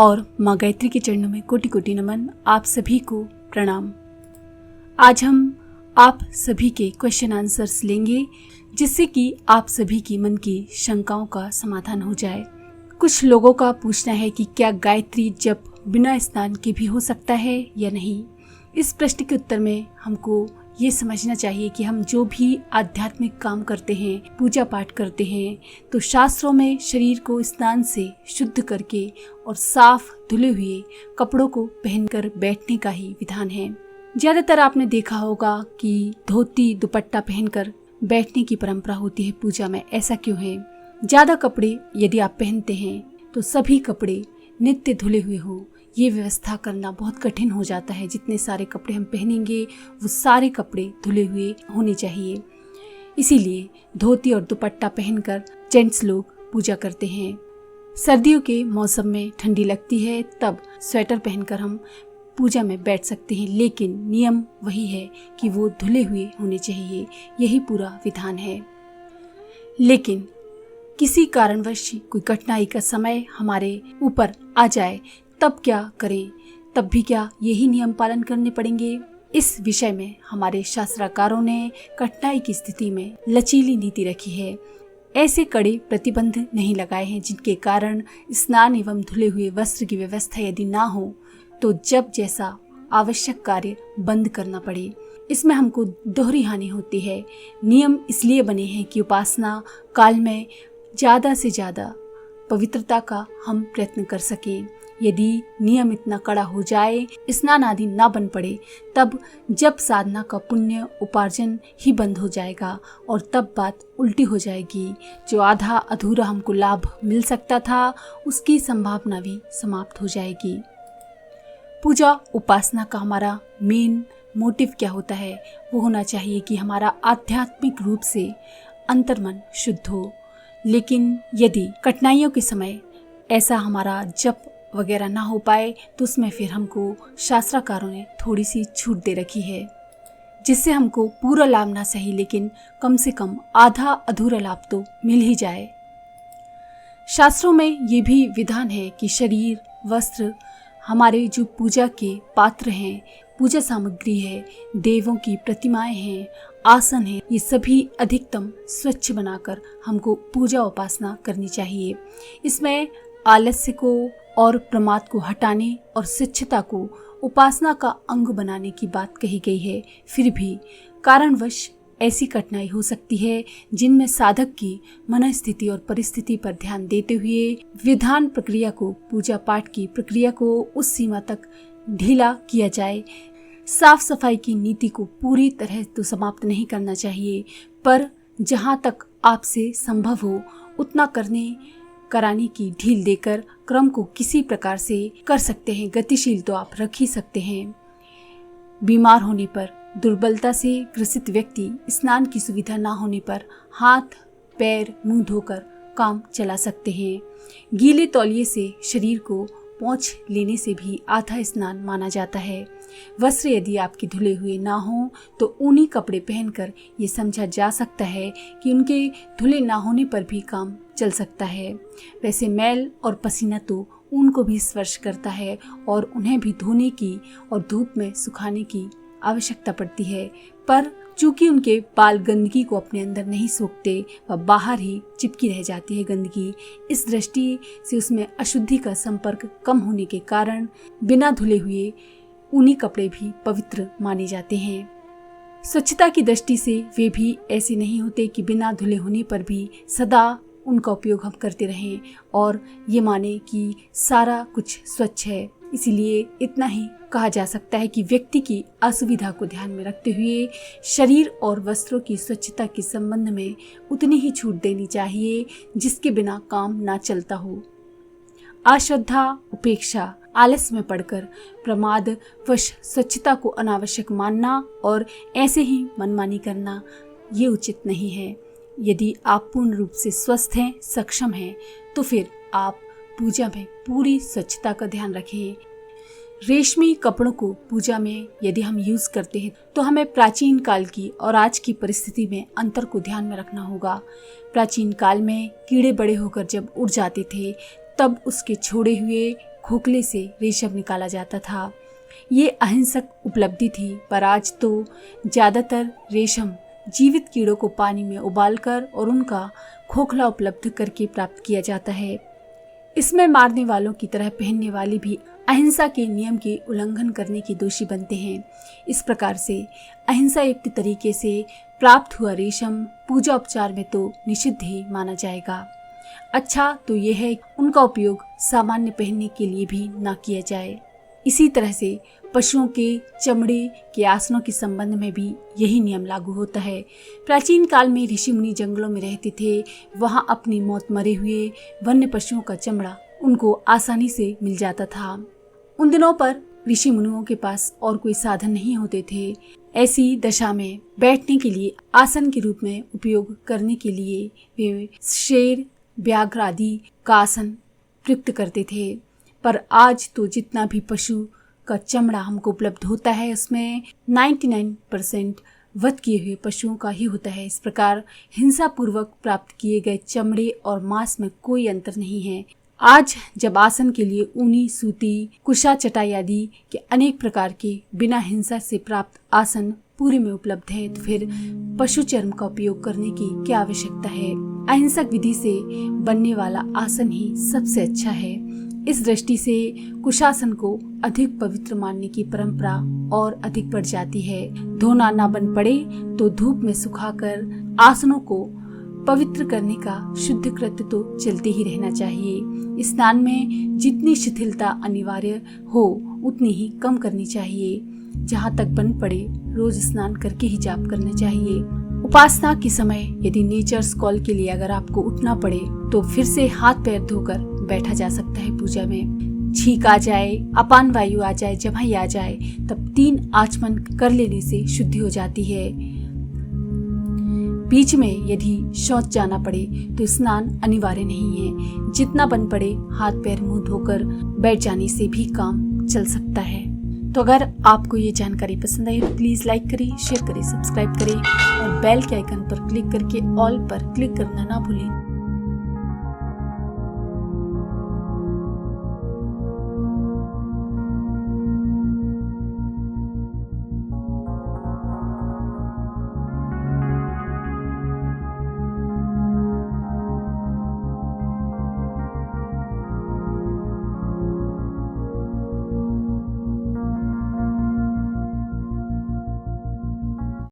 और माँ गायत्री के चरणों में कोटि कोटि नमन। आप सभी को प्रणाम। आज हम आप सभी के क्वेश्चन आंसर्स लेंगे, जिससे कि आप सभी की मन की शंकाओं का समाधान हो जाए। कुछ लोगों का पूछना है कि क्या गायत्री जप बिना स्नान के भी हो सकता है या नहीं। इस प्रश्न के उत्तर में हमको ये समझना चाहिए कि हम जो भी आध्यात्मिक काम करते हैं, पूजा पाठ करते हैं, तो शास्त्रों में शरीर को स्नान से शुद्ध करके और साफ धुले हुए कपड़ों को पहनकर बैठने का ही विधान है। ज्यादातर आपने देखा होगा कि धोती दुपट्टा पहनकर बैठने की परंपरा होती है पूजा में। ऐसा क्यों है? ज्यादा कपड़े यदि आप पहनते हैं तो सभी कपड़े नित्य धुले हुए हो, ये व्यवस्था करना बहुत कठिन हो जाता है। जितने सारे कपड़े हम पहनेंगे वो सारे कपड़े धुले हुए होने चाहिए। इसीलिए धोती और दुपट्टा पहनकर जेंट्स लोग पूजा करते हैं। सर्दियों के मौसम में ठंडी लगती है, तब स्वेटर पहनकर हम पूजा में बैठ सकते हैं, लेकिन नियम वही है कि वो धुले हुए होने चाहिए। यही पूरा विधान है। लेकिन किसी कारणवश कोई कठिनाई का समय हमारे ऊपर आ जाए तब क्या करें? तब भी क्या यही नियम पालन करने पड़ेंगे? इस विषय में हमारे शास्त्रकारों ने कठिनाई की स्थिति में लचीली नीति रखी है। ऐसे कड़े प्रतिबंध नहीं लगाए हैं जिनके कारण स्नान एवं धुले हुए वस्त्र की व्यवस्था यदि ना हो तो जब जैसा आवश्यक कार्य बंद करना पड़े। इसमें हमको दोहरी हानि होती है। नियम इसलिए बने हैं कि उपासना काल में ज्यादा से ज्यादा पवित्रता का हम प्रयत्न कर सकें। यदि नियम इतना कड़ा हो जाए, स्नान आदि ना बन पड़े, तब जब साधना का पुण्य उपार्जन ही बंद हो जाएगा और तब बात उल्टी हो जाएगी। जो आधा अधूरा हमको लाभ मिल सकता था उसकी संभावना भी समाप्त हो जाएगी। पूजा उपासना का हमारा मेन मोटिव क्या होता है? वो होना चाहिए कि हमारा आध्यात्मिक रूप से अंतर्मन शुद्ध हो। लेकिन यदि कठिनाइयों के समय ऐसा हमारा जप वगैरह ना हो पाए तो उसमें फिर हमको शास्त्रकारों ने थोड़ी सी छूट दे रखी है, जिससे हमको पूरा लाभ ना सही लेकिन कम से कम आधा अधूरा लाभ तो मिल ही जाए। शास्त्रों में ये भी विधान है कि शरीर, वस्त्र, हमारे जो पूजा के पात्र हैं, पूजा सामग्री है, देवों की प्रतिमाएं हैं, आसन है, ये सभी अधिकतम स्वच्छ बनाकर हमको पूजा उपासना करनी चाहिए। इसमें आलस्य को और प्रमाद को हटाने और स्वच्छता को उपासना का अंग बनाने की बात कही गई है। फिर भी कारणवश ऐसी कठिनाई हो सकती है जिनमें साधक की मनस्थिति और परिस्थिति पर ध्यान देते हुए विधान प्रक्रिया को, पूजा पाठ की प्रक्रिया को उस सीमा तक ढीला किया जाए। साफ सफाई की नीति को पूरी तरह तो समाप्त नहीं करना चाहिए, पर जहाँ तक आपसे संभव हो उतना कराने की ढील देकर क्रम को किसी प्रकार से कर सकते हैं। गतिशील तो आप रख ही सकते हैं। बीमार होने पर, दुर्बलता से ग्रसित व्यक्ति स्नान की सुविधा ना होने पर हाथ, पैर, मुंह धोकर काम चला सकते हैं। गीले तौलिए से शरीर को पोंछ लेने से भी आधा स्नान माना जाता है। वस्त्र यदि आपके धुले हुए ना हो तो ऊनी कपड़े पहनकर ये समझा जा सकता है कि उनके धुले ना होने पर भी काम चल सकता है। वैसे मैल और पसीना तो ऊन को भी स्पर्श करता है और उन्हें भी धोने की और धूप में सुखाने की आवश्यकता पड़ती है, पर चूंकि उनके बाल गंदगी को अपने अंदर नहीं सोखते, वह बाहर ही चिपकी रह जाती है गंदगी। इस दृष्टि से उसमें अशुद्धि का संपर्क कम होने के कारण बिना धुले हुए ऊनी कपड़े भी पवित्र माने जाते हैं। स्वच्छता की दृष्टि से वे भी ऐसे नहीं होते कि बिना धुले होने पर भी सदा उनका उपयोग हम करते रहें और ये माने कि सारा कुछ स्वच्छ है। इसीलिए इतना ही कहा जा सकता है कि व्यक्ति की असुविधा को ध्यान में रखते हुए शरीर और वस्त्रों की स्वच्छता के संबंध में उतनी ही छूट देनी चाहिए जिसके बिना काम ना चलता हो। अश्रद्धा, उपेक्षा, आलस में पड़कर प्रमाद वश स्वच्छता को अनावश्यक मानना और ऐसे ही मनमानी करना ये उचित नहीं है। यदि आप पूर्ण रूप से स्वस्थ हैं, सक्षम हैं, तो फिर आप पूजा में पूरी स्वच्छता का ध्यान रखें। रेशमी कपड़ों को पूजा में यदि हम यूज करते हैं तो हमें प्राचीन काल की और आज की परिस्थिति में अंतर को ध्यान में रखना होगा। प्राचीन काल में कीड़े बड़े होकर जब उड़ जाते थे तब उसके छोड़े हुए खोखले से रेशम निकाला जाता था। ये अहिंसक उपलब्धि थी, पर आज तो ज़्यादातर रेशम जीवित कीड़ों को पानी में उबालकर और उनका खोखला उपलब्ध करके प्राप्त किया जाता है। इसमें मारने वालों की तरह पहनने वाले भी अहिंसा के नियम के उल्लंघन करने के दोषी बनते हैं। इस प्रकार से अहिंसा युक्त तरीके से प्राप्त हुआ रेशम पूजा उपचार में तो निषिद्ध ही माना जाएगा। अच्छा तो यह है उनका उपयोग सामान्य पहनने के लिए भी ना किया जाए। इसी तरह से पशुओं के चमड़े के आसनों के संबंध में भी यही नियम लागू होता है। प्राचीन काल में ऋषि मुनि जंगलों में रहते थे। वहां अपनी मौत मरे हुए वन्य पशुओं का चमड़ा उनको आसानी से मिल जाता था। उन दिनों पर ऋषि मुनियों के पास और कोई साधन नहीं होते थे। ऐसी दशा में बैठने के लिए आसन के रूप में उपयोग करने के लिए वे शेर, व्याघ्र आदि का आसन प्रयुक्त करते थे। पर आज तो जितना भी पशु का चमड़ा हमको उपलब्ध होता है उसमें 99% वध किए हुए पशुओं का ही होता है। इस प्रकार हिंसा पूर्वक प्राप्त किए गए चमड़े और मांस में कोई अंतर नहीं है। आज जब आसन के लिए ऊनी, सूती, कुशा, चटाई आदि के अनेक प्रकार के बिना हिंसा से प्राप्त आसन पूरे में उपलब्ध है, तो फिर पशु चर्म का उपयोग करने की क्या आवश्यकता है। अहिंसक विधि से बनने वाला आसन ही सबसे अच्छा है। इस दृष्टि से कुशासन को अधिक पवित्र मानने की परंपरा और अधिक बढ़ जाती है। धोना ना बन पड़े तो धूप में सुखाकर आसनों को पवित्र करने का शुद्ध कृत्य तो चलते ही रहना चाहिए। स्नान में जितनी शिथिलता अनिवार्य हो उतनी ही कम करनी चाहिए। जहाँ तक बन पड़े रोज स्नान करके ही जाप करना चाहिए। उपासना के समय यदि नेचर्स कॉल के लिए अगर आपको उठना पड़े तो फिर से हाथ पैर धोकर बैठा जा सकता है पूजा में। छींक आ जाए, अपान वायु आ जाए, जमाई आ जाए, तब 3 आचमन कर लेने से शुद्धि हो जाती है। बीच में यदि शौच जाना पड़े तो स्नान अनिवार्य नहीं है। जितना बन पड़े हाथ पैर मुंह धोकर बैठ जाने से भी काम चल सकता है। तो अगर आपको ये जानकारी पसंद आई तो प्लीज लाइक करें, शेयर करें, सब्सक्राइब करें और बेल के आइकन पर क्लिक करके ऑल पर क्लिक करना ना भूलें।